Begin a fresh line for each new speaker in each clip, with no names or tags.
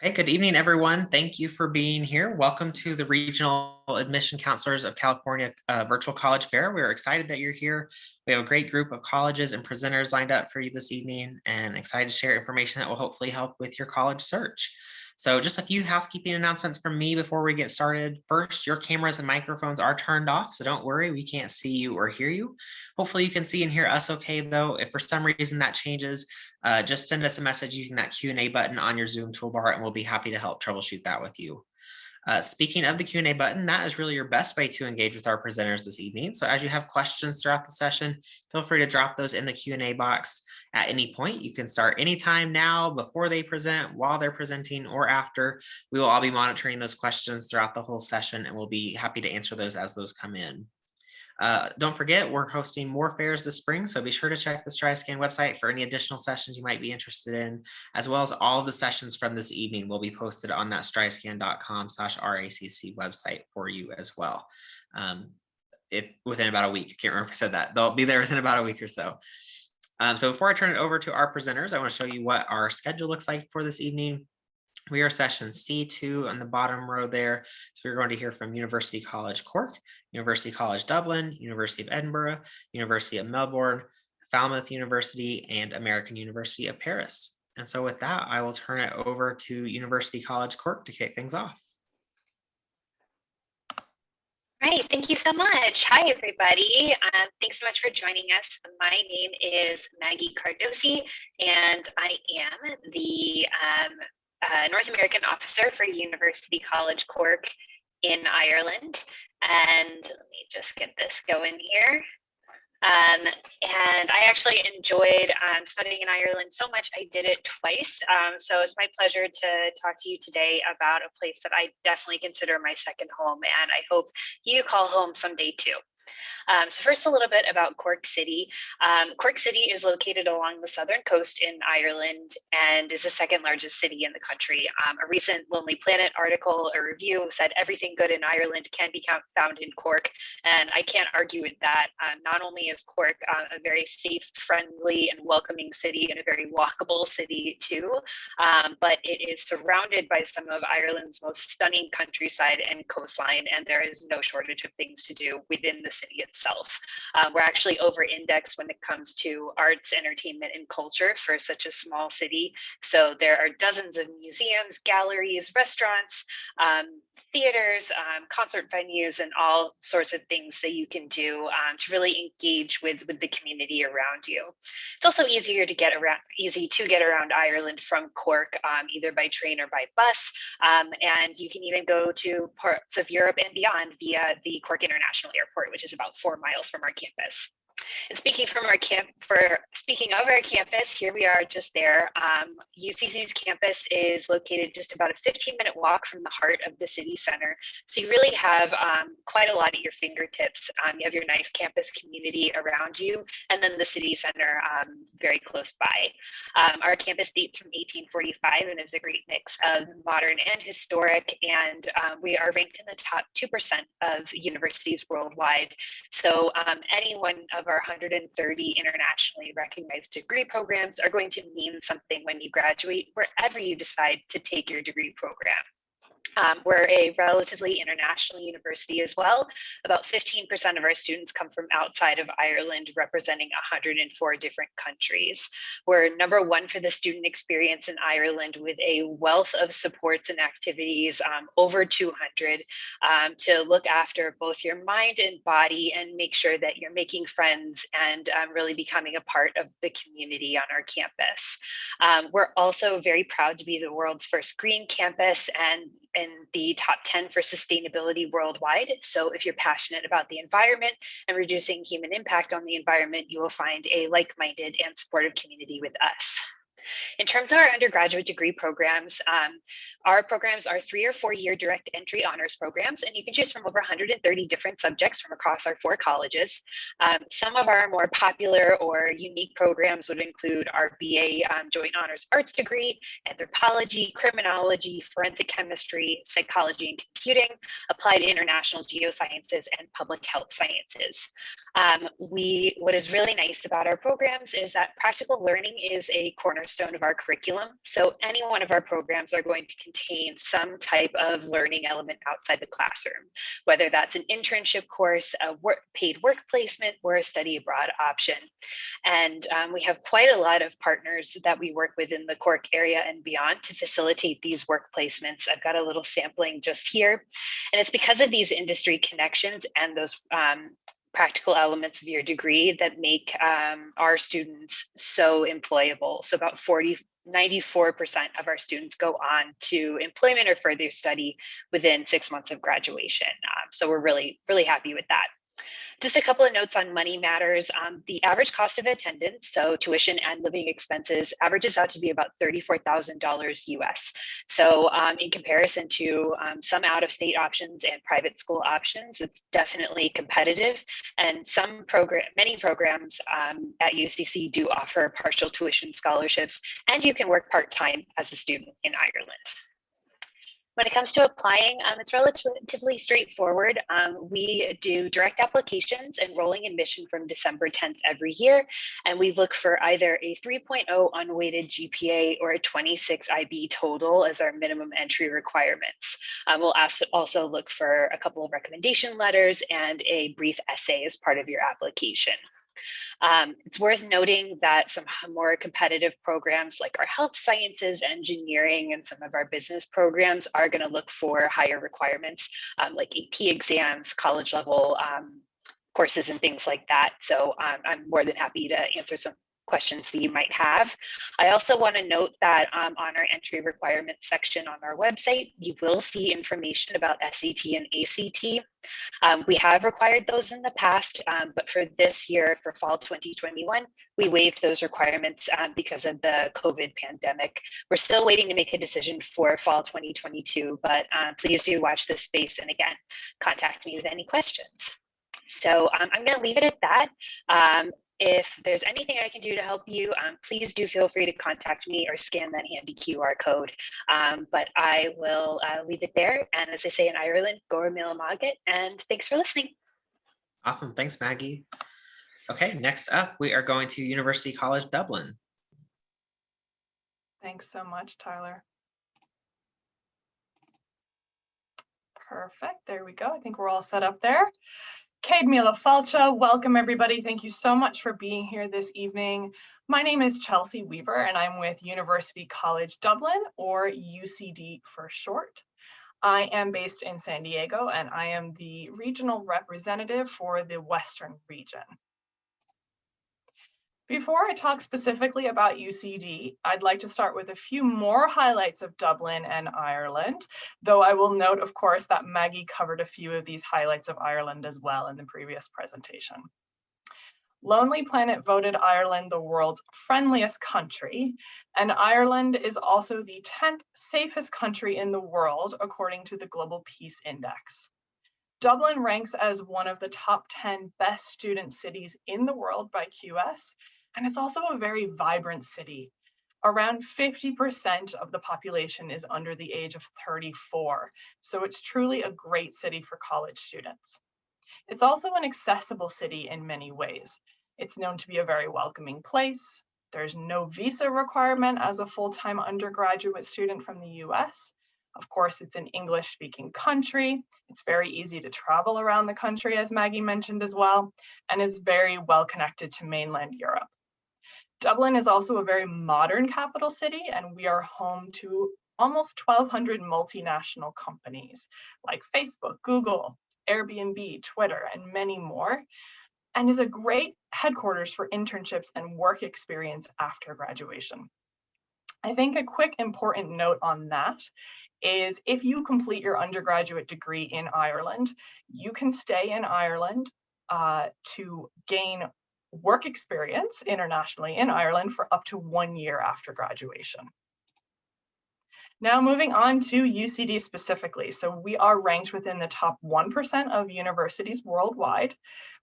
Okay, good evening, everyone. Thank you for being here. Welcome to the Regional Admission Counselors of California Virtual College Fair. We're excited that you're here. We have a great group of colleges and presenters lined up for you this evening and excited to share information that will hopefully help with your college search. So just a few housekeeping announcements from me before we get started. First, your cameras and microphones are turned off, so don't worry, we can't see you or hear you. Hopefully you can see and hear us okay though. If for some reason that changes, just send us a message using that Q&A button on your Zoom toolbar and we'll be happy to help troubleshoot that with you. Speaking of the Q&A button, that is really your best way to engage with our presenters this evening. So as you have questions throughout the session, feel free to drop those in the Q&A box at any point. You can start anytime now, before they present, while they're presenting, or after. We will all be monitoring those questions throughout the whole session and we'll be happy to answer those as those come in. Don't forget, we're hosting more fairs this spring, so be sure to check the StriveScan website for any additional sessions you might be interested in, as well as all of the sessions from this evening will be posted on that strivescan.com/RACC website for you as well. Within about a week. I can't remember if I said that. They'll be there within about a week or so. So before I turn it over to our presenters, I want to show you what our schedule looks like for this evening. We are session C2 on the bottom row there. So we're going to hear from University College Cork, University College Dublin, University of Edinburgh, University of Melbourne, Falmouth University, and American University of Paris. And so with that, I will turn it over to University College Cork to kick things off.
Right, thank you so much. Hi, everybody. Thanks so much for joining us. My name is Maggie Cardosi, and I am the North American officer for University College Cork in Ireland. And let me just get this going here. And I actually enjoyed studying in Ireland so much I did it twice. So it's my pleasure to talk to you today about a place that I definitely consider my second home, and I hope you call home someday too. So first, a little bit about Cork City. Cork City is located along the southern coast in Ireland and is the second largest city in the country. A recent Lonely Planet article or review said everything good in Ireland can be found in Cork, and I can't argue with that. Not only is Cork a very safe, friendly, and welcoming city, and a very walkable city too, but it is surrounded by some of Ireland's most stunning countryside and coastline, and there is no shortage of things to do within the city itself. We're actually over-indexed when it comes to arts, entertainment, and culture for such a small city. So there are dozens of museums, galleries, restaurants, theaters, concert venues, and all sorts of things that you can do to really engage with the community around you. It's also easy to get around Ireland from Cork, either by train or by bus, and you can even go to parts of Europe and beyond via the Cork International Airport, which is about 4 miles from our campus. And speaking of our campus, here we are just there. UCC's campus is located just about a 15-minute walk from the heart of the city center. So you really have quite a lot at your fingertips. You have your nice campus community around you, and then the city center very close by. Our campus dates from 1845 and is a great mix of modern and historic, and we are ranked in the top 2% of universities worldwide. So any one of our 130 internationally recognized degree programs are going to mean something when you graduate, wherever you decide to take your degree program. We're a relatively international university as well. About 15% of our students come from outside of Ireland, representing 104 different countries. We're #1 for the student experience in Ireland, with a wealth of supports and activities, over 200, to look after both your mind and body and make sure that you're making friends and really becoming a part of the community on our campus. We're also very proud to be the world's first green campus and in the top 10 for sustainability worldwide. So if you're passionate about the environment and reducing human impact on the environment, you will find a like-minded and supportive community with us. In terms of our undergraduate degree programs, our programs are 3 or 4 year direct entry honors programs, and you can choose from over 130 different subjects from across our 4 colleges. Some of our more popular or unique programs would include our BA Joint Honors Arts degree, anthropology, criminology, forensic chemistry, psychology and computing, applied international geosciences, and public health sciences. What is really nice about our programs is that practical learning is a cornerstone cornerstone of our curriculum. So any one of our programs are going to contain some type of learning element outside the classroom, whether that's an internship course, a paid work placement, or a study abroad option. And we have quite a lot of partners that we work with in the Cork area and beyond to facilitate these work placements. I've got a little sampling just here. And it's because of these industry connections and those practical elements of your degree that make our students so employable. So about 94% of our students go on to employment or further study within 6 months of graduation. So we're really, really happy with that. Just a couple of notes on money matters. The average cost of attendance, so tuition and living expenses, averages out to be about $34,000 US. So in comparison to some out-of-state options and private school options, it's definitely competitive. And many programs at UCC do offer partial tuition scholarships, and you can work part-time as a student in Ireland. When it comes to applying, it's relatively straightforward. We do direct applications and rolling admission from December 10th every year. And we look for either a 3.0 unweighted GPA or a 26 IB total as our minimum entry requirements. We'll also look for a couple of recommendation letters and a brief essay as part of your application. It's worth noting that some more competitive programs like our health sciences, engineering, and some of our business programs are going to look for higher requirements like AP exams, college level courses, and things like that. So I'm more than happy to answer some questions that you might have. I also want to note that on our entry requirements section on our website, you will see information about SAT and ACT. We have required those in the past, but for this year, for fall 2021, we waived those requirements because of the COVID pandemic. We're still waiting to make a decision for fall 2022, but please do watch this space, and again, contact me with any questions. So I'm going to leave it at that. If there's anything I can do to help you, please do feel free to contact me or scan that handy QR code. But I will leave it there. And as I say in Ireland, Gor Mil Maget, and thanks for listening.
Awesome. Thanks, Maggie. Okay, next up, we are going to University College Dublin.
Thanks so much, Tyler. Perfect. There we go. I think we're all set up there. Céad Míle Fáilte, welcome everybody. Thank you so much for being here this evening. My name is Chelsea Weaver and I'm with University College Dublin, or UCD for short. I am based in San Diego and I am the regional representative for the Western region. Before I talk specifically about UCD, I'd like to start with a few more highlights of Dublin and Ireland, though I will note, of course, that Maggie covered a few of these highlights of Ireland as well in the previous presentation. Lonely Planet voted Ireland the world's friendliest country, and Ireland is also the 10th safest country in the world, according to the Global Peace Index. Dublin ranks as one of the top 10 best student cities in the world by QS, and it's also a very vibrant city. Around 50% of the population is under the age of 34, so it's truly a great city for college students. It's also an accessible city in many ways. It's known to be a very welcoming place. There's no visa requirement as a full-time undergraduate student from the US. Of course, it's an English-speaking country. It's very easy to travel around the country, as Maggie mentioned as well, and is very well connected to mainland Europe. Dublin is also a very modern capital city, and we are home to almost 1,200 multinational companies like Facebook, Google, Airbnb, Twitter, and many more, and is a great headquarters for internships and work experience after graduation. I think a quick important note on that is if you complete your undergraduate degree in Ireland, you can stay in Ireland to gain work experience internationally in Ireland for up to 1 year after graduation. Now moving on to UCD specifically. So we are ranked within the top 1% of universities worldwide.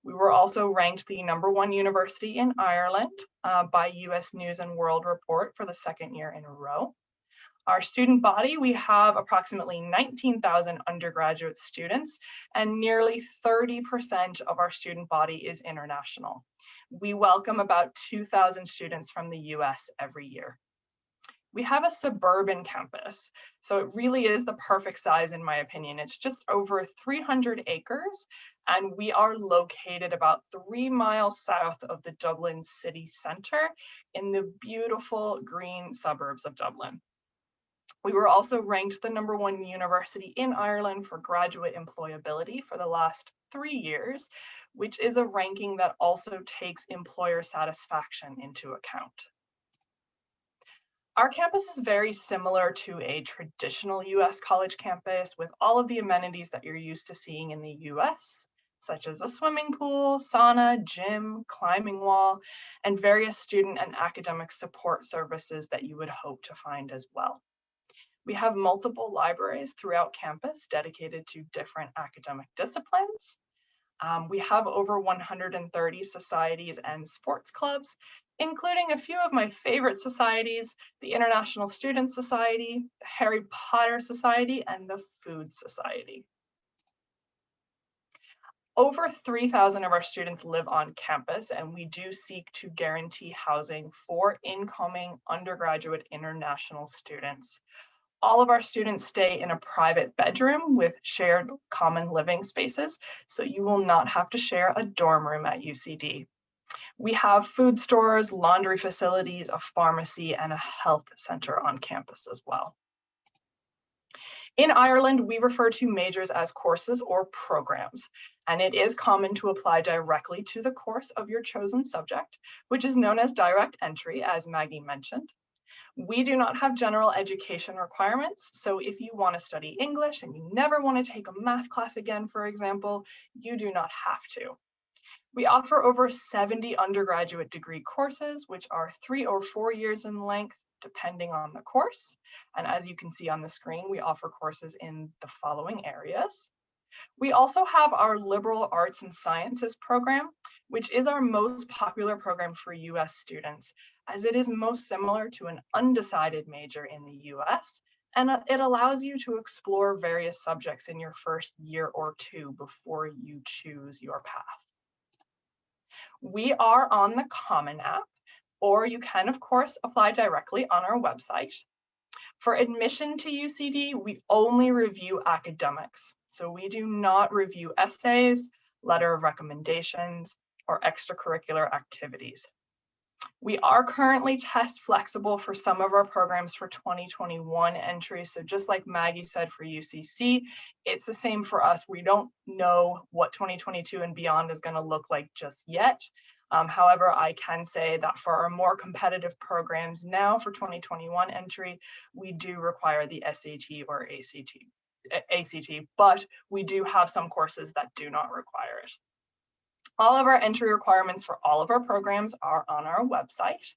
We were also ranked the #1 university in Ireland by US News and World Report for the 2nd year in a row. Our student body, we have approximately 19,000 undergraduate students, and nearly 30% of our student body is international. We welcome about 2,000 students from the US every year. We have a suburban campus, so it really is the perfect size in my opinion. It's just over 300 acres, and we are located about 3 miles south of the Dublin city centre in the beautiful green suburbs of Dublin. We were also ranked the #1 university in Ireland for graduate employability for the last 3 years, which is a ranking that also takes employer satisfaction into account. Our campus is very similar to a traditional US college campus with all of the amenities that you're used to seeing in the US, such as a swimming pool, sauna, gym, climbing wall, and various student and academic support services that you would hope to find as well. We have multiple libraries throughout campus dedicated to different academic disciplines. We have over 130 societies and sports clubs, including a few of my favorite societies, the International Student Society, the Harry Potter Society, and the Food Society. Over 3,000 of our students live on campus, and we do seek to guarantee housing for incoming undergraduate international students. All of our students stay in a private bedroom with shared common living spaces, so you will not have to share a dorm room at UCD. We have food stores, laundry facilities, a pharmacy, and a health center on campus as well. In Ireland, we refer to majors as courses or programs, and it is common to apply directly to the course of your chosen subject, which is known as direct entry, as Maggie mentioned. We do not have general education requirements, so if you want to study English and you never want to take a math class again, for example, you do not have to. We offer over 70 undergraduate degree courses, which are 3 or 4 years in length, depending on the course. And as you can see on the screen, we offer courses in the following areas. We also have our liberal arts and sciences program, which is our most popular program for US students, as it is most similar to an undecided major in the US, and it allows you to explore various subjects in your first year or two before you choose your path. We are on the Common App, or you can, of course, apply directly on our website. For admission to UCD, we only review academics. So we do not review essays, letter of recommendations, or extracurricular activities. We are currently test flexible for some of our programs for 2021 entries. So just like Maggie said for UCC, it's the same for us. We don't know what 2022 and beyond is going to look like just yet. However, I can say that for our more competitive programs now for 2021 entry, we do require the SAT or ACT, but we do have some courses that do not require it. All of our entry requirements for all of our programs are on our website.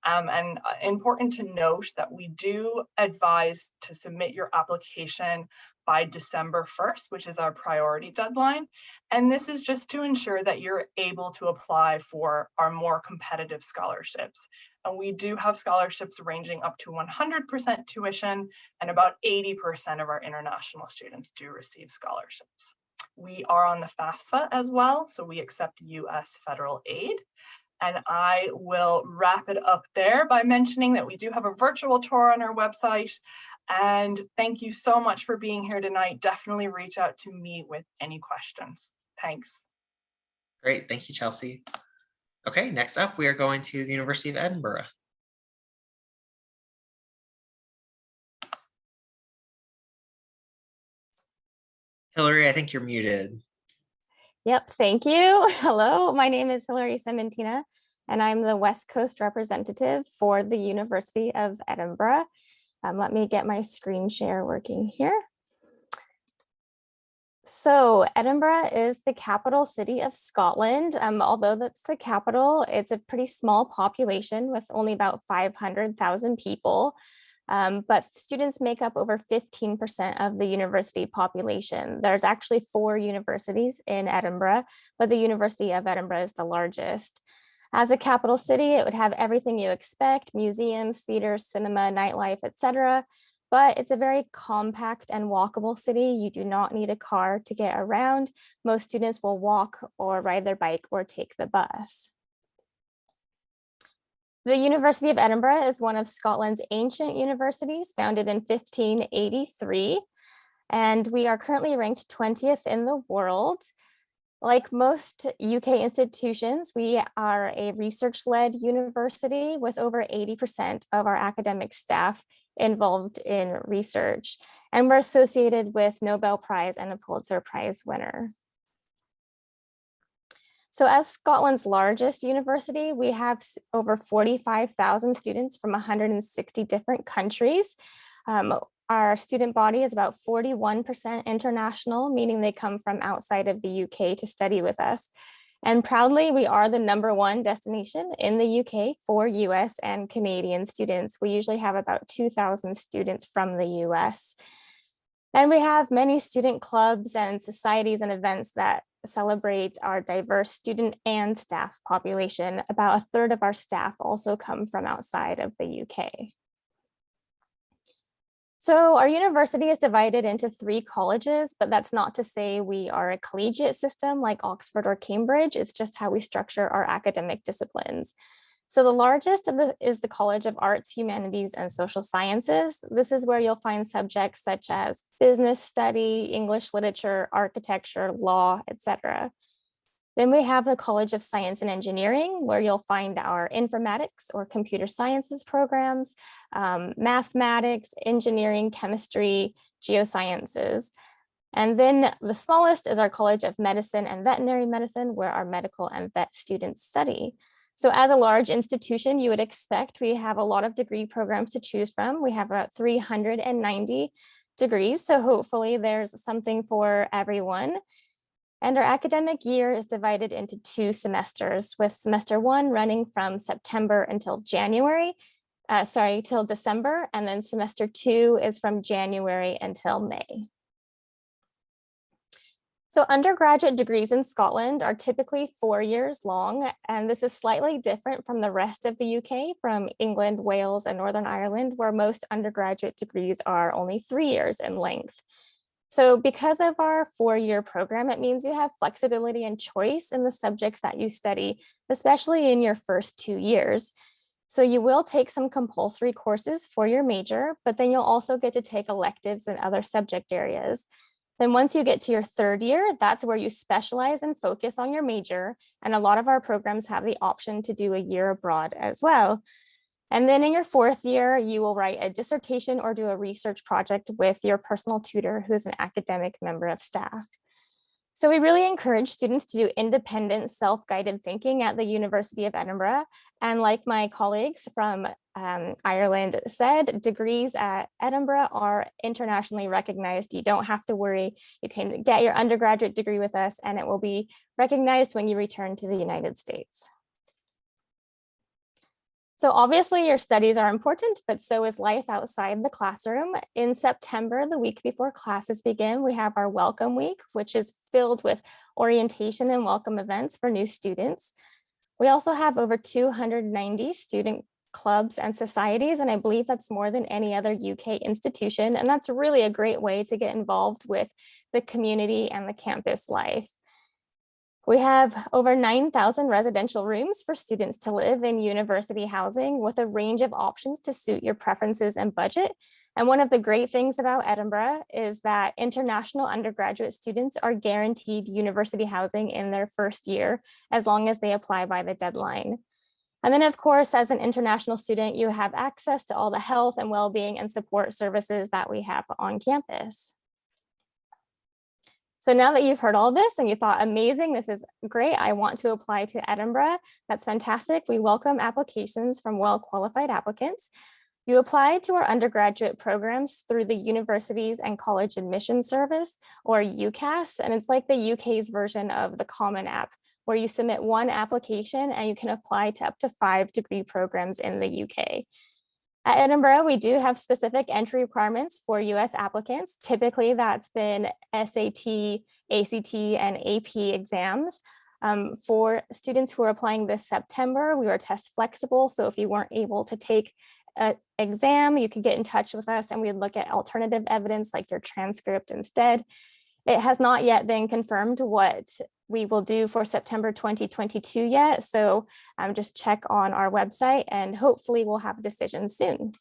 And important to note that we do advise to submit your application by December 1st, which is our priority deadline. And this is just to ensure that you're able to apply for our more competitive scholarships. And we do have scholarships ranging up to 100% tuition, and about 80% of our international students do receive scholarships. We are on the FAFSA as well, so we accept US federal aid. And I will wrap it up there by mentioning that we do have a virtual tour on our website. And thank you so much for being here tonight. Definitely reach out to me with any questions. Thanks.
Great, thank you, Chelsea. Okay, next up, we are going to the University of Edinburgh. Hillary, I think you're muted.
Yep, thank you. Hello, my name is Hillary Sementina, and I'm the West Coast representative for the University of Edinburgh. Let me get my screen share working here. So Edinburgh is the capital city of Scotland. Although that's the capital, it's a pretty small population with only about 500,000 people. But students make up over 15% of the university population. There's actually 4 universities in Edinburgh, but the University of Edinburgh is the largest. As a capital city, it would have everything you expect: museums, theaters, cinema, nightlife, etc. But it's a very compact and walkable city. You do not need a car to get around. Most students will walk or ride their bike or take the bus. The University of Edinburgh is one of Scotland's ancient universities, founded in 1583, and we are currently ranked 20th in the world. Like most UK institutions, we are a research-led university with over 80% of our academic staff involved in research, and we're associated with Nobel Prize and a Pulitzer Prize winner. So as Scotland's largest university, we have over 45,000 students from 160 different countries. Our student body is about 41% international, meaning they come from outside of the UK to study with us. And proudly, we are the #1 destination in the UK for US and Canadian students. We usually have about 2,000 students from the US. And we have many student clubs and societies and events that celebrate our diverse student and staff population. About a third of our staff also come from outside of the UK. So our university is divided into 3 colleges, but that's not to say we are a collegiate system like Oxford or Cambridge. It's just how we structure our academic disciplines. So the largest is the College of Arts, Humanities, and Social Sciences. This is where you'll find subjects such as business study, English literature, architecture, law, etc. Then we have the College of Science and Engineering, where you'll find our informatics or computer sciences programs, mathematics, engineering, chemistry, geosciences. And then the smallest is our College of Medicine and Veterinary Medicine, where our medical and vet students study. So as a large institution, you would expect we have a lot of degree programs to choose from. We have about 390 degrees, so hopefully there's something for everyone. And our academic year is divided into 2 semesters, with semester 1 running from September until till December, and then semester 2 is from January until May. So undergraduate degrees in Scotland are typically 4 years long, and this is slightly different from the rest of the UK, from England, Wales, and Northern Ireland, where most undergraduate degrees are only 3 years in length. So because of our 4-year program, it means you have flexibility and choice in the subjects that you study, especially in your first 2 years. So you will take some compulsory courses for your major, but then you'll also get to take electives in other subject areas. Then once you get to your 3rd year, that's where you specialize and focus on your major. And a lot of our programs have the option to do a year abroad as well. And then in your 4th year, you will write a dissertation or do a research project with your personal tutor, who is an academic member of staff. So we really encourage students to do independent, self-guided thinking at the University of Edinburgh. And like my colleagues from Ireland said, degrees at Edinburgh are internationally recognized. You don't have to worry. You can get your undergraduate degree with us, and it will be recognized when you return to the United States. So obviously your studies are important, but so is life outside the classroom. In September, the week before classes begin, we have our Welcome Week, which is filled with orientation and welcome events for new students. We also have over 290 student clubs and societies, and I believe that's more than any other UK institution. And that's really a great way to get involved with the community and the campus life. We have over 9,000 residential rooms for students to live in university housing, with a range of options to suit your preferences and budget. And one of the great things about Edinburgh is that international undergraduate students are guaranteed university housing in their first year, as long as they apply by the deadline. And then, of course, as an international student, you have access to all the health and well-being and support services that we have on campus. So now that you've heard all this and you thought, amazing, this is great, I want to apply to Edinburgh, that's fantastic. We welcome applications from well-qualified applicants. You apply to our undergraduate programs through the Universities and College Admission Service, or UCAS, and it's like the UK's version of the Common App, where you submit 1 application and you can apply to up to 5 degree programs in the UK. At Edinburgh, we do have specific entry requirements for US applicants. Typically, that's been SAT, ACT, and AP exams. For students who are applying this September, we were test flexible. So if you weren't able to take an exam, you could get in touch with us and we'd look at alternative evidence like your transcript instead. It has not yet been confirmed what we will do for September 2022 yet. So just check on our website and hopefully we'll have a decision soon.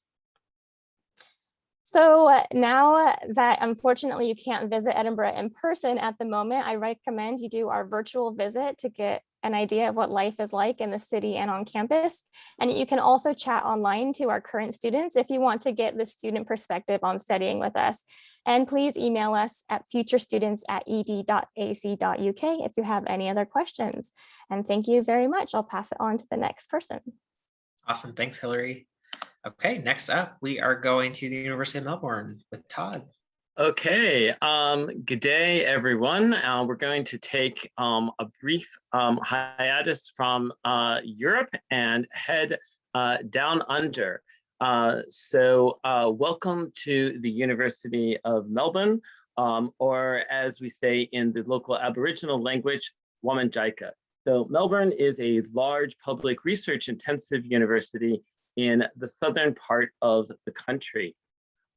So now that unfortunately you can't visit Edinburgh in person at the moment, I recommend you do our virtual visit to get an idea of what life is like in the city and on campus. And you can also chat online to our current students if you want to get the student perspective on studying with us. And please email us at futurestudents@ed.ac.uk if you have any other questions. And thank you very much. I'll pass it on to the next person.
Awesome. Thanks, Hillary. Okay, next up, we are going to the University of Melbourne with Todd.
Okay, good day, everyone. We're going to take a brief hiatus from Europe and head down under. So welcome to the University of Melbourne, or as we say in the local Aboriginal language, Wominjeka. So Melbourne is a large public research intensive university in the southern part of the country.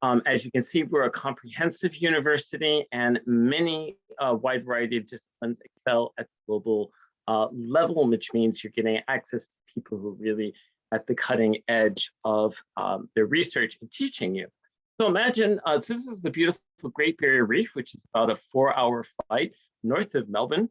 As you can see, we're a comprehensive university and many wide variety of disciplines excel at the global level, which means you're getting access to people who are really at the cutting edge of their research and teaching you. So imagine, so this is the beautiful Great Barrier Reef, which is about a 4-hour flight north of Melbourne.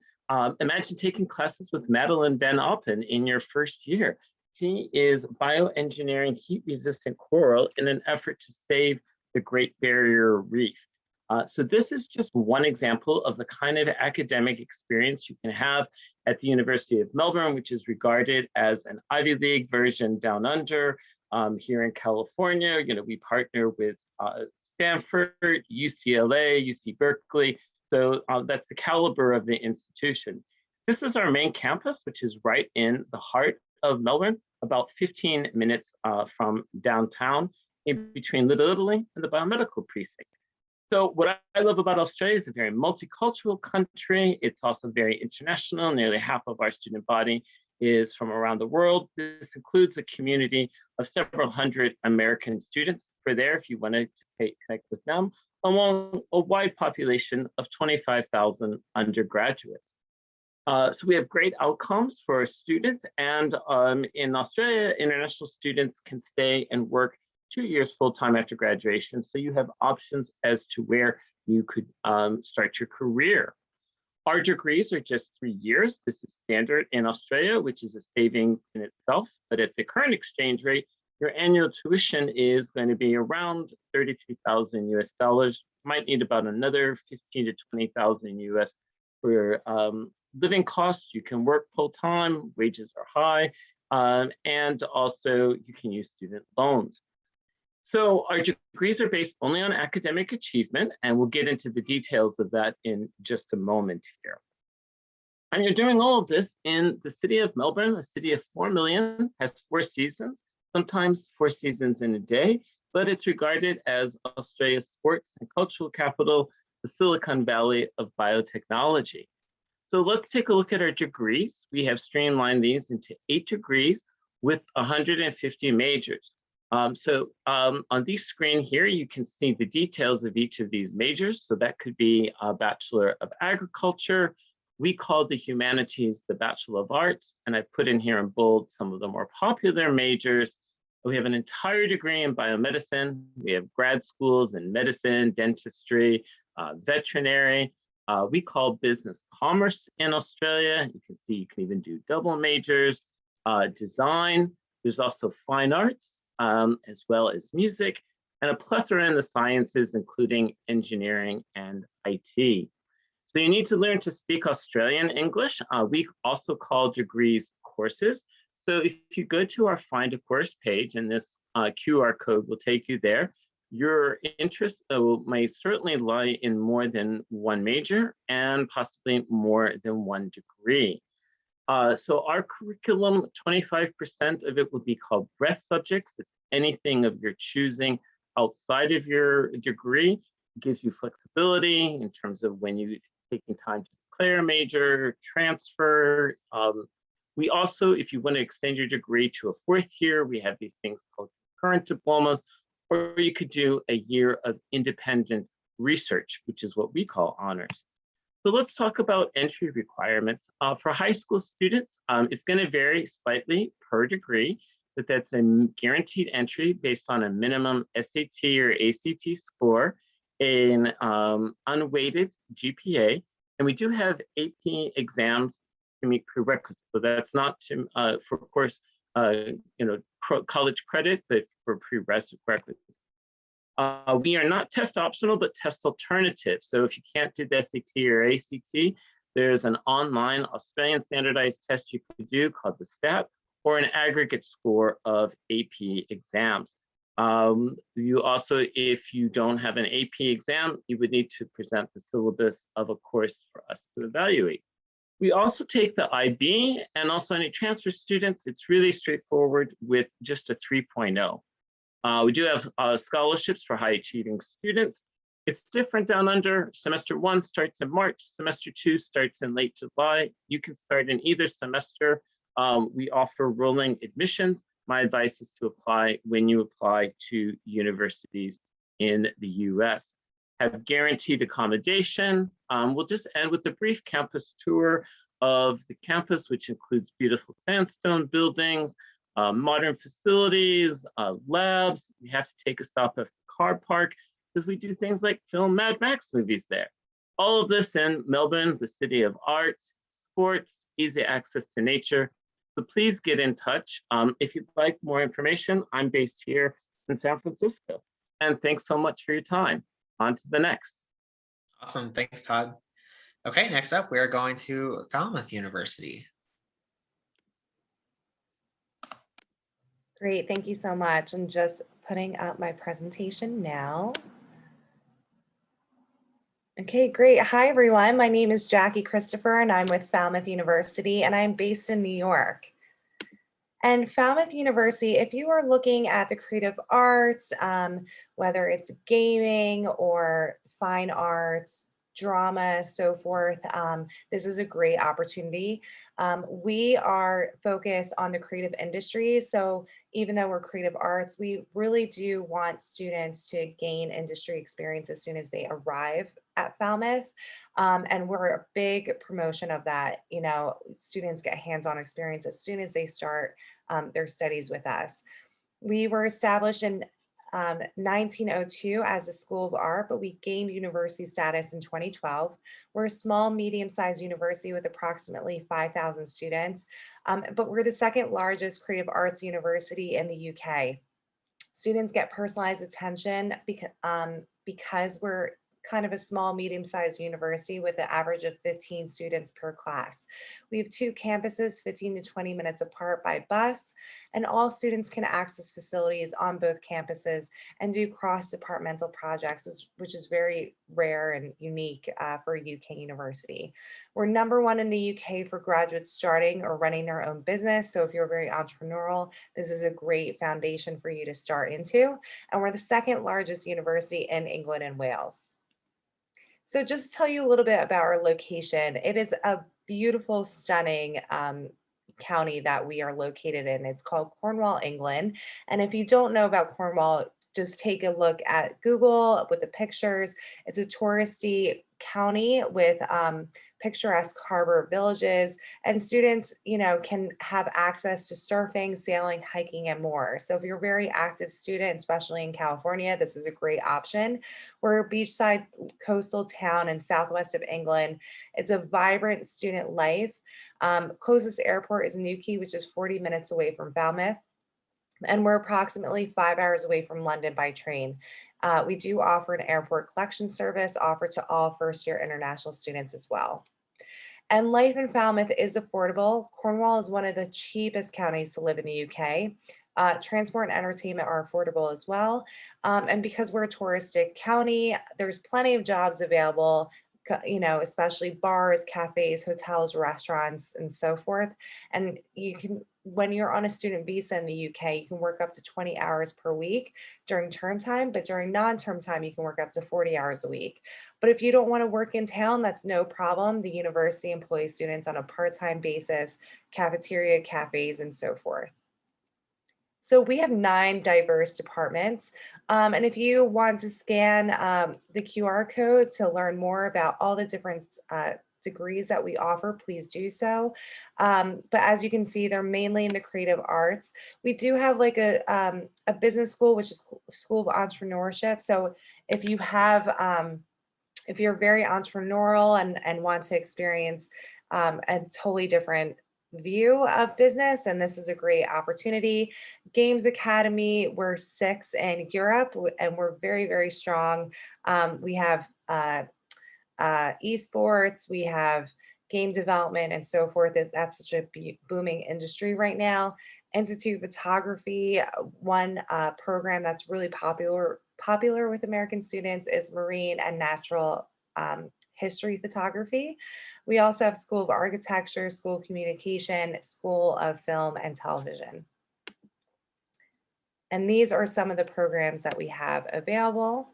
Imagine taking classes with Madeline Van Alpen in your first year. She is bioengineering heat-resistant coral in an effort to save the Great Barrier Reef. So this is just one example of the kind of academic experience you can have at the University of Melbourne, which is regarded as an Ivy League version down under. Here in California, we partner with Stanford, UCLA, UC Berkeley. So that's the caliber of the institution. This is our main campus, which is right in the heart of Melbourne, about 15 minutes from downtown, in between Little Italy and the biomedical precinct. So what I love about Australia is a very multicultural country. It's also very international. Nearly half of our student body is from around the world. This includes a community of several hundred American students for there if you want to connect with them, among a wide population of 25,000 undergraduates. So we have great outcomes for our students, and in Australia, international students can stay and work 2 years full-time after graduation. So you have options as to where you could start your career. Our degrees are just 3 years. This is standard in Australia, which is a savings in itself. But at the current exchange rate, your annual tuition is going to be around 33,000 US dollars. Might need about another 15 to 20,000 US for living costs. You can work full-time, wages are high, and also you can use student loans. So our degrees are based only on academic achievement, and we'll get into the details of that in just a moment here. And you're doing all of this in the city of Melbourne, a city of 4 million, has 4 seasons, sometimes 4 seasons in a day, but it's regarded as Australia's sports and cultural capital, the Silicon Valley of biotechnology. So let's take a look at our degrees. We have streamlined these into 8 degrees with 150 majors. On this screen here, you can see the details of each of these majors. So that could be a Bachelor of Agriculture. We call the humanities the Bachelor of Arts, and I've put in here in bold some of the more popular majors. We have an entire degree in biomedicine. We have grad schools in medicine, dentistry, veterinary. We call business commerce in Australia. You can see you can even do double majors, design. There's also fine arts, as well as music, and a plethora in the sciences, including engineering and IT. So you need to learn to speak Australian English. We also call degrees courses. So if you go to our Find a Course page, and this QR code will take you there, your interest may certainly lie in more than one major and possibly more than one degree. So our curriculum, 25% of it will be called breadth subjects. It's anything of your choosing outside of your degree. It gives you flexibility in terms of when you're taking time to declare a major, transfer. We also, if you want to extend your degree to a 4th year, we have these things called concurrent diplomas, or you could do a year of independent research, which is what we call honors. So let's talk about entry requirements. For high school students, it's going to vary slightly per degree, but that's a guaranteed entry based on a minimum SAT or ACT score, an unweighted GPA, and we do have AP exams to meet prerequisites. So that's not to, for of course, college credit, but for prerequisites. We are not test optional, but test alternative. So if you can't do the SAT or ACT, there's an online Australian standardized test you can do called the STAT, or an aggregate score of AP exams. You also, if you don't have an AP exam, you would need to present the syllabus of a course for us to evaluate. We also take the IB, and also any transfer students, it's really straightforward with just a 3.0. We do have scholarships for high achieving students. It's different down under. Semester 1 starts in March, semester 2 starts in late July. You can start in either semester. We offer rolling admissions. My advice is to apply when you apply to universities in the US. Have guaranteed accommodation. We'll just end with a brief campus tour of the campus, which includes beautiful sandstone buildings, modern facilities, labs. We have to take a stop at the car park because we do things like film Mad Max movies there. All of this in Melbourne, the city of art, sports, easy access to nature. So please get in touch. If you'd like more information, I'm based here in San Francisco. And thanks so much for your time. On to the next.
Awesome, thanks, Todd. Okay, next up, we are going to Falmouth University.
Great, thank you so much. I'm just putting up my presentation now. Okay, great. Hi, everyone. My name is Jackie Christopher, and I'm with Falmouth University, and I'm based in New York. And Falmouth University, if you are looking at the creative arts, whether it's gaming or fine arts, drama, so forth, this is a great opportunity. We are focused on the creative industries. So even though we're creative arts, we really do want students to gain industry experience as soon as they arrive at Falmouth. And we're a big promotion of that. You know, students get hands-on experience as soon as they start their studies with us. We were established in 1902 as a School of Art, but we gained university status in 2012. We're a small, medium-sized university with approximately 5,000 students, but we're the second largest creative arts university in the UK. Students get personalized attention because we're kind of a small, medium-sized university with an average of 15 students per class. We have 2 campuses, 15 to 20 minutes apart by bus, and all students can access facilities on both campuses and do cross-departmental projects, which is very rare and unique for a UK university. We're #1 in the UK for graduates starting or running their own business. So if you're very entrepreneurial, this is a great foundation for you to start into. And we're the second largest university in England and Wales. So just to tell you a little bit about our location, it is a beautiful, stunning county that we are located in. It's called Cornwall, England. And if you don't know about Cornwall, just take a look at Google with the pictures. It's a touristy county with picturesque harbor villages, and students, you know, can have access to surfing, sailing, hiking, and more. So if you're a very active student, especially in California, this is a great option. We're a beachside coastal town in southwest of England. It's a vibrant student life. Closest airport is Newquay, which is 40 minutes away from Falmouth. And we're approximately 5 hours away from London by train. We do offer an airport collection service offered to all first-year international students as well. And life in Falmouth is affordable. Cornwall is one of the cheapest counties to live in the UK. Transport and entertainment are affordable as well. And because we're a touristic county, there's plenty of jobs available, you know, especially bars, cafes, hotels, restaurants, and so forth. And you can, when you're on a student visa in the UK, you can work up to 20 hours per week during term time, but during non-term time, you can work up to 40 hours a week. But if you don't want to work in town, that's no problem. The university employs students on a part-time basis, cafeteria, cafes, and so forth. So we have 9 diverse departments. And if you want to scan the QR code to learn more about all the different degrees that we offer, please do so. But as you can see, they're mainly in the creative arts. We do have like a business school, which is School of Entrepreneurship. So if you have, if you're very entrepreneurial and want to experience a totally different view of business, and this is a great opportunity. Games Academy, we're 6 in Europe, and we're very, very strong. We have esports, we have game development and so forth. That's such a booming industry right now. Institute Photography, one program that's really popular with American students is marine and natural history photography. We also have School of Architecture, School of Communication, School of Film and Television. And these are some of the programs that we have available.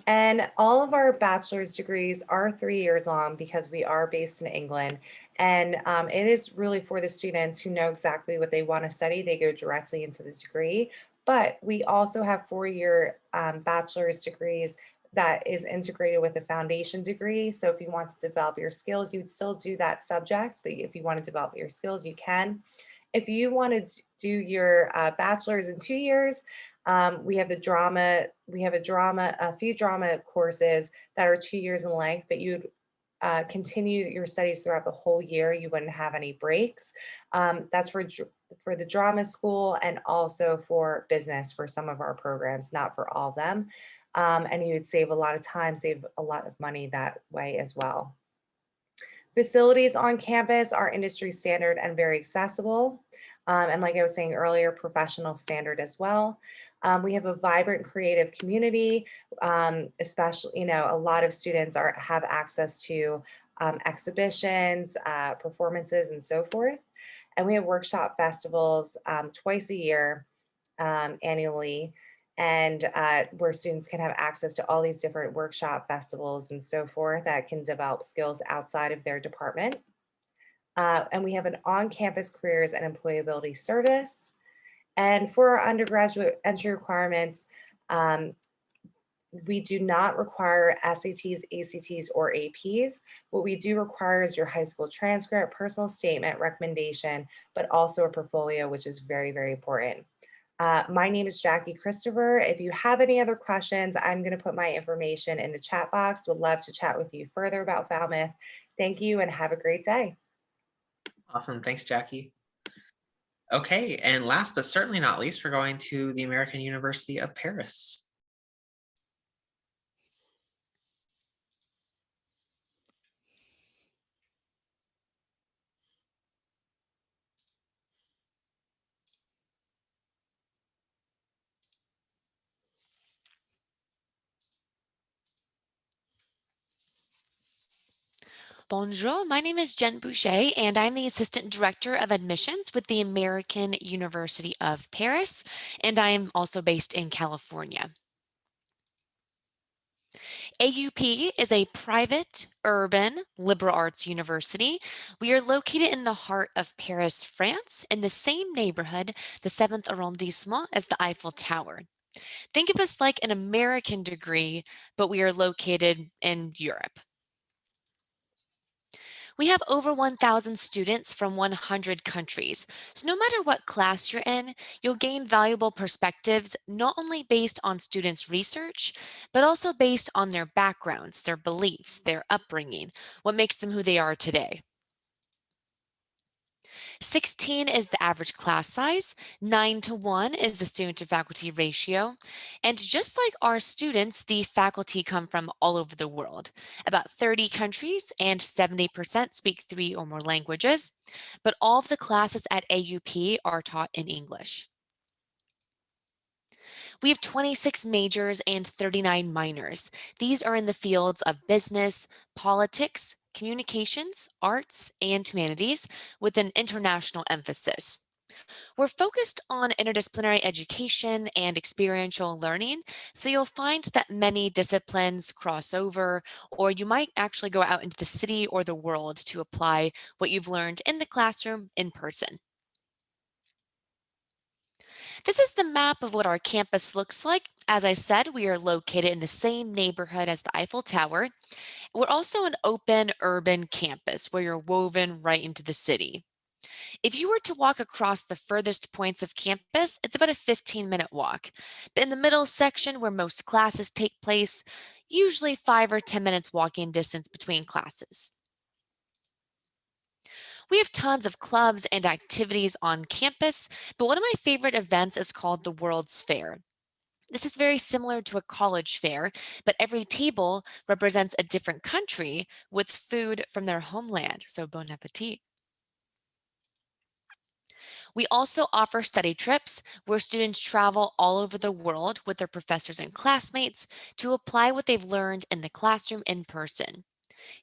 And all of our bachelor's degrees are 3 years long because we are based in England. And it is really for the students who know exactly what they want to study. They go directly into the degree. But we also have 4-year bachelor's degrees that is integrated with a foundation degree. So if you want to develop your skills, you'd still do that subject. But if you want to develop your skills, you can. If you want to do your bachelor's in 2 years, we have a few drama courses that are 2 years in length, but you'd continue your studies throughout the whole year. You wouldn't have any breaks. That's for the drama school and also for business for some of our programs, not for all of them. And you would save a lot of time, save a lot of money that way as well. Facilities on campus are industry standard and very accessible. And like I was saying earlier, professional standard as well. We have a vibrant creative community, especially, a lot of students have access to exhibitions, performances, and so forth. And we have workshop festivals twice a year, annually, and where students can have access to all these different workshop festivals and so forth that can develop skills outside of their department. And we have an on-campus careers and employability service. And for our undergraduate entry requirements, we do not require SATs, ACTs, or APs. What we do require is your high school transcript, personal statement, recommendation, but also a portfolio, which is very, very important. My name is Jackie Christopher. If you have any other questions, I'm going to put my information in the chat box. Would love to chat with you further about Falmouth. Thank you and have a great day.
Awesome. Thanks, Jackie. Okay, and last but certainly not least, we're going to the American University of Paris.
Bonjour, my name is Jen Boucher, and I'm the Assistant Director of Admissions with the American University of Paris, and I am also based in California. AUP is a private, urban, liberal arts university. We are located in the heart of Paris, France, in the same neighborhood, the 7th arrondissement, as the Eiffel Tower. Think of us like an American degree, but we are located in Europe. We have over 1,000 students from 100 countries. So no matter what class you're in, you'll gain valuable perspectives, not only based on students' research, but also based on their backgrounds, their beliefs, their upbringing, what makes them who they are today. 16 is the average class size, 9-to-1 is the student to faculty ratio, and just like our students, the faculty come from all over the world. About 30 countries and 70% speak 3 or more languages, but all of the classes at AUP are taught in English. We have 26 majors and 39 minors. These are in the fields of business, politics, communications, arts, and humanities with an international emphasis. We're focused on interdisciplinary education and experiential learning, so you'll find that many disciplines cross over, or you might actually go out into the city or the world to apply what you've learned in the classroom in person. This is the map of what our campus looks like. As I said, we are located in the same neighborhood as the Eiffel Tower. We're also an open urban campus where you're woven right into the city. If you were to walk across the furthest points of campus, it's about a 15-minute walk. But in the middle section where most classes take place, usually 5 or 10 minutes walking distance between classes. We have tons of clubs and activities on campus, but one of my favorite events is called the World's Fair. This is very similar to a college fair, but every table represents a different country with food from their homeland. So bon appetit. We also offer study trips where students travel all over the world with their professors and classmates to apply what they've learned in the classroom in person.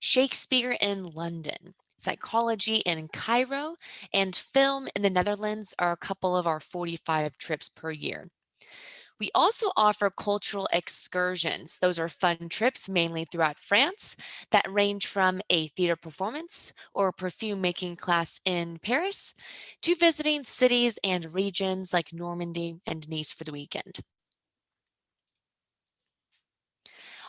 Shakespeare in London, psychology in Cairo, and film in the Netherlands are a couple of our 45 trips per year. We also offer cultural excursions. Those are fun trips mainly throughout France that range from a theater performance or perfume making class in Paris to visiting cities and regions like Normandy and Nice for the weekend.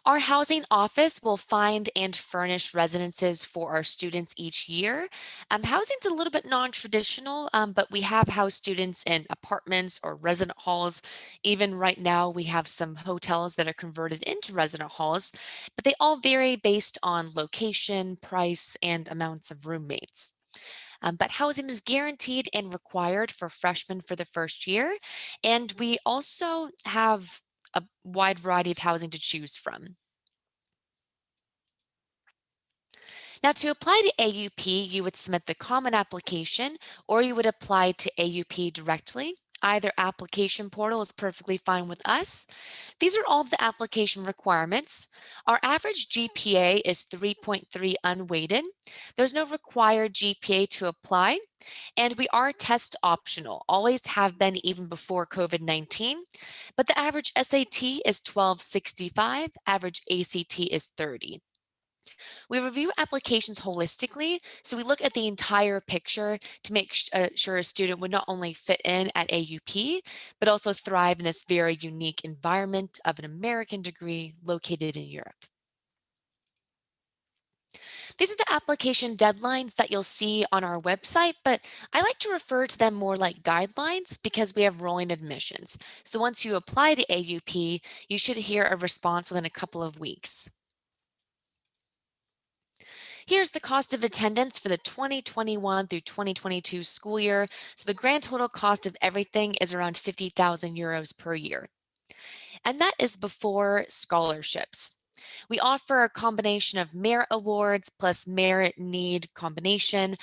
Our housing office will find and furnish residences for our students each year. Housing's a little bit non-traditional, but we have housed students in apartments or resident halls. Even right now, we have some hotels that are converted into resident halls, but they all vary based on location, price, and amounts of roommates. But housing is guaranteed and required for freshmen for the first year. And we also have a wide variety of housing to choose from. Now, to apply to AUP, you would submit the common application or you would apply to AUP directly. Either application portal is perfectly fine with us. These are all the application requirements. Our average GPA is 3.3 unweighted. There's no required GPA to apply, and we are test optional, always have been even before COVID-19, but the average SAT is 1265, average ACT is 30. We review applications holistically, so we look at the entire picture to make sure a student would not only fit in at AUP, but also thrive in this very unique environment of an American degree located in Europe. These are the application deadlines that you'll see on our website, but I like to refer to them more like guidelines because we have rolling admissions. So once you apply to AUP, you should hear a response within a couple of weeks. Here's the cost of attendance for the 2021 through 2022 school year. So the grand total cost of everything is around 50,000 euros per year. And that is before scholarships. We offer a combination of merit awards plus merit need combination,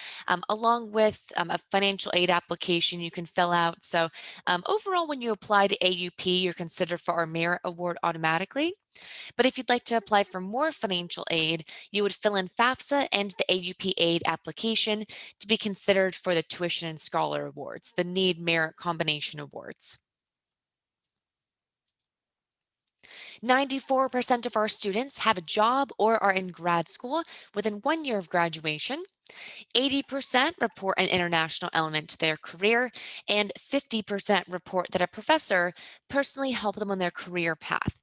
along with a financial aid application you can fill out. So overall, when you apply to AUP, you're considered for our merit award automatically. But if you'd like to apply for more financial aid, you would fill in FAFSA and the AUP aid application to be considered for the tuition and scholar awards, the need merit combination awards. 94% of our students have a job or are in grad school within 1 year of graduation. 80% report an international element to their career, and 50% report that a professor personally helped them on their career path.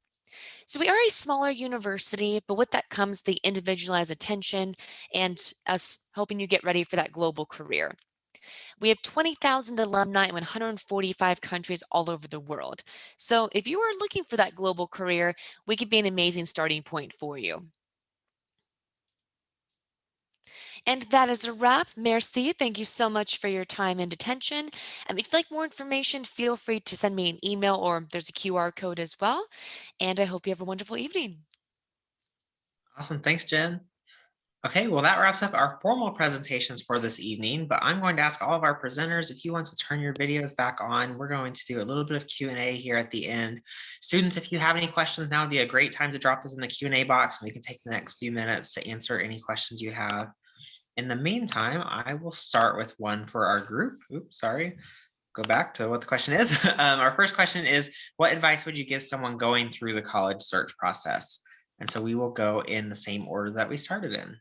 So we are a smaller university, but with that comes the individualized attention and us helping you get ready for that global career. We have 20,000 alumni in 145 countries all over the world. So if you are looking for that global career, we could be an amazing starting point for you. And that is a wrap. Merci. Thank you so much for your time and attention. If you'd like more information, feel free to send me an email or there's a QR code as well. And I hope you have a wonderful evening.
Awesome. Thanks, Jen. Okay, well, that wraps up our formal presentations for this evening, but I'm going to ask all of our presenters if you want to turn your videos back on. We're going to do a little bit of Q&A here at the end. Students, if you have any questions, now would be a great time to drop this in the Q&A box, and we can take the next few minutes to answer any questions you have. In the meantime, I will start with one for our group. Oops, sorry. Go back to what the question is. Our first question is, what advice would you give someone going through the college search process? And so we will go in the same order that we started in.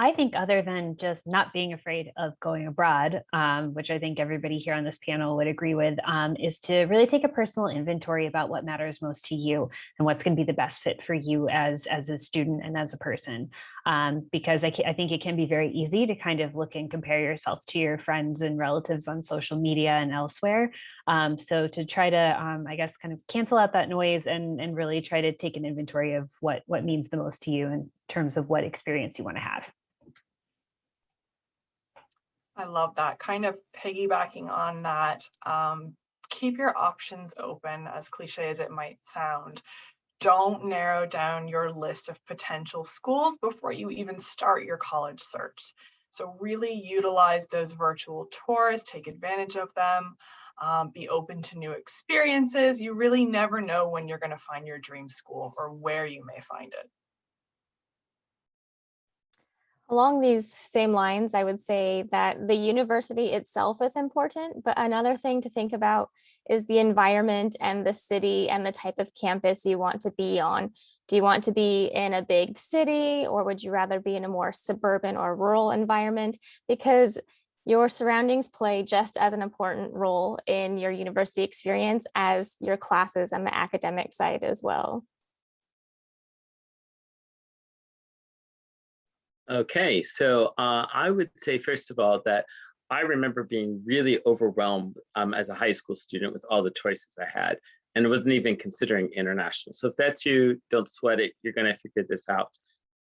I think other than just not being afraid of going abroad, which I think everybody here on this panel would agree with, is to really take a personal inventory about what matters most to you and what's going to be the best fit for you as a student and as a person. Because I think it can be very easy to kind of look and compare yourself to your friends and relatives on social media and elsewhere. So to try to, I guess, kind of cancel out that noise and really try to take an inventory of what means the most to you in terms of what experience you want to have.
I love that. Kind of piggybacking on that, keep your options open, as cliche as it might sound. Don't narrow down your list of potential schools before you even start your college search. So really utilize those virtual tours, take advantage of them, be open to new experiences. You really never know when you're going to find your dream school or where you may find it.
Along these same lines, I would say that the university itself is important, but another thing to think about is the environment and the city and the type of campus you want to be on. Do you want to be in a big city, or would you rather be in a more suburban or rural environment? Because your surroundings play just as an important role in your university experience as your classes and the academic side as well.
Okay, so I would say, first of all, that I remember being really overwhelmed as a high school student with all the choices I had, and I wasn't even considering international. So if that's you, don't sweat it, you're gonna figure this out.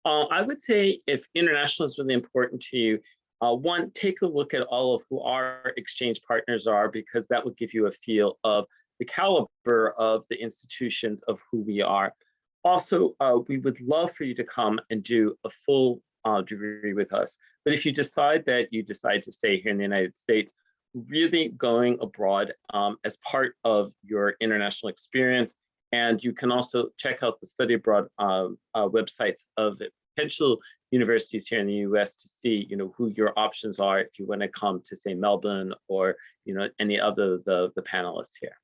I would say if international is really important to you, one, take a look at all of who our exchange partners are, because that will give you a feel of the caliber of the institutions of who we are. Also, we would love for you to come and do a full degree with us. But if you decide to stay here in the United States, really going abroad as part of your international experience. And you can also check out the study abroad websites of potential universities here in the US to see, who your options are if you want to come to, say, Melbourne or, any other the panelists here.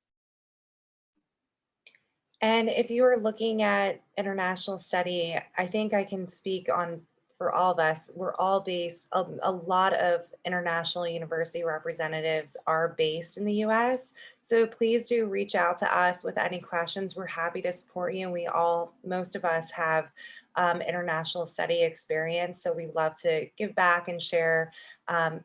And if you are looking at international study, I think I can speak on for all of us. We're all based, a lot of international university representatives are based in the US. So please do reach out to us with any questions. We're happy to support you. And most of us have international study experience. So we love to give back and share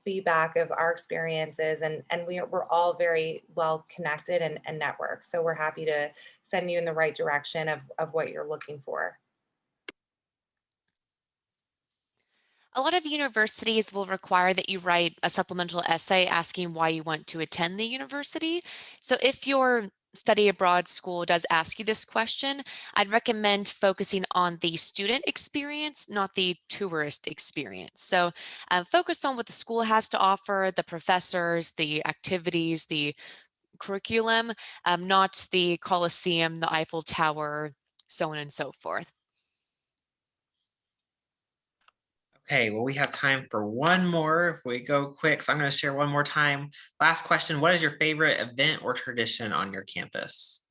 feedback of our experiences. And we're all very well connected and networked. So we're happy to send you in the right direction of what you're looking for.
A lot of universities will require that you write a supplemental essay asking why you want to attend the university. So if your study abroad school does ask you this question, I'd recommend focusing on the student experience, not the tourist experience. So focus on what the school has to offer, the professors, the activities, the curriculum, not the Colosseum, the Eiffel Tower, so on and so forth.
Okay, well, we have time for one more if we go quick. So I'm going to share one more time. Last question, what is your favorite event or tradition on your campus?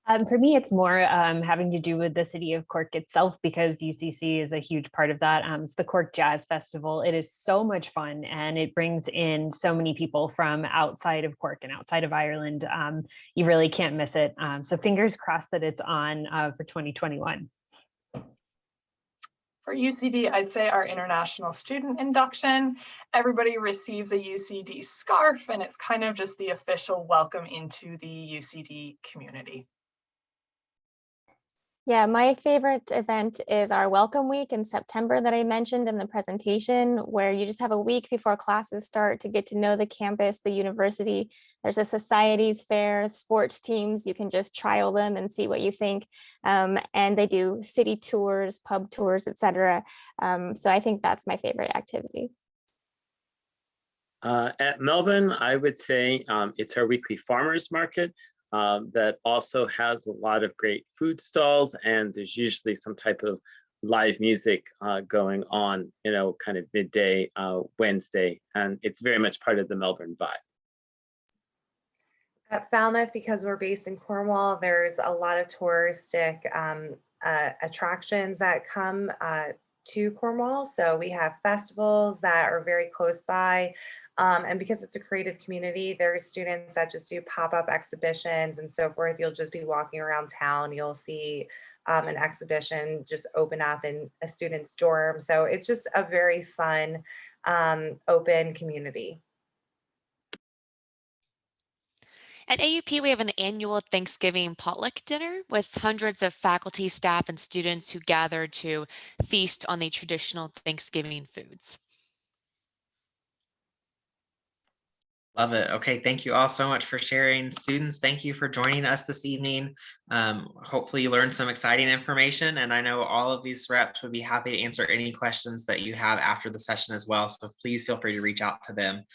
For me, it's more having to do with the city of Cork itself, because UCC is a huge part of that. It's the Cork Jazz Festival. It is so much fun, and it brings in so many people from outside of Cork and outside of Ireland. You really can't miss it. So fingers crossed that it's on for 2021.
For UCD, I'd say our international student induction. Everybody receives a UCD scarf, and it's kind of just the official welcome into the UCD community.
Yeah, my favorite event is our Welcome Week in September that I mentioned in the presentation, where you just have a week before classes start to get to know the campus, the university. There's a societies fair, sports teams, you can just trial them and see what you think. And they do city tours, pub tours, etc. So I think that's my favorite activity.
At Melbourne, I would say it's our weekly farmers market. that also has a lot of great food stalls, and there's usually some type of live music going on, kind of midday Wednesday, and it's very much part of the Melbourne vibe.
At Falmouth, because we're based in Cornwall, there's a lot of touristic attractions that come to Cornwall. So we have festivals that are very close by. And because it's a creative community, there's students that just do pop-up exhibitions and so forth. You'll just be walking around town. You'll see an exhibition just open up in a student's dorm. So it's just a very fun, open community.
At AUP, we have an annual Thanksgiving potluck dinner with hundreds of faculty, staff, and students who gather to feast on the traditional Thanksgiving foods.
Love it. Okay, thank you all so much for sharing. Students, thank you for joining us this evening. Hopefully you learned some exciting information, and I know all of these reps would be happy to answer any questions that you have after the session as well, so please feel free to reach out to them.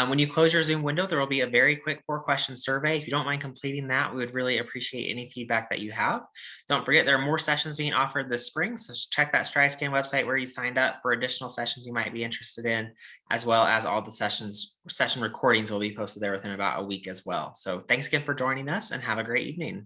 When you close your Zoom window, there will be a very quick 4-question survey. If you don't mind completing that, we would really appreciate any feedback that you have. Don't forget, there are more sessions being offered this spring, so check that StrideScan website where you signed up for additional sessions you might be interested in, as well as all the session recordings will be posted there within about a week as well. So thanks again for joining us and have a great evening.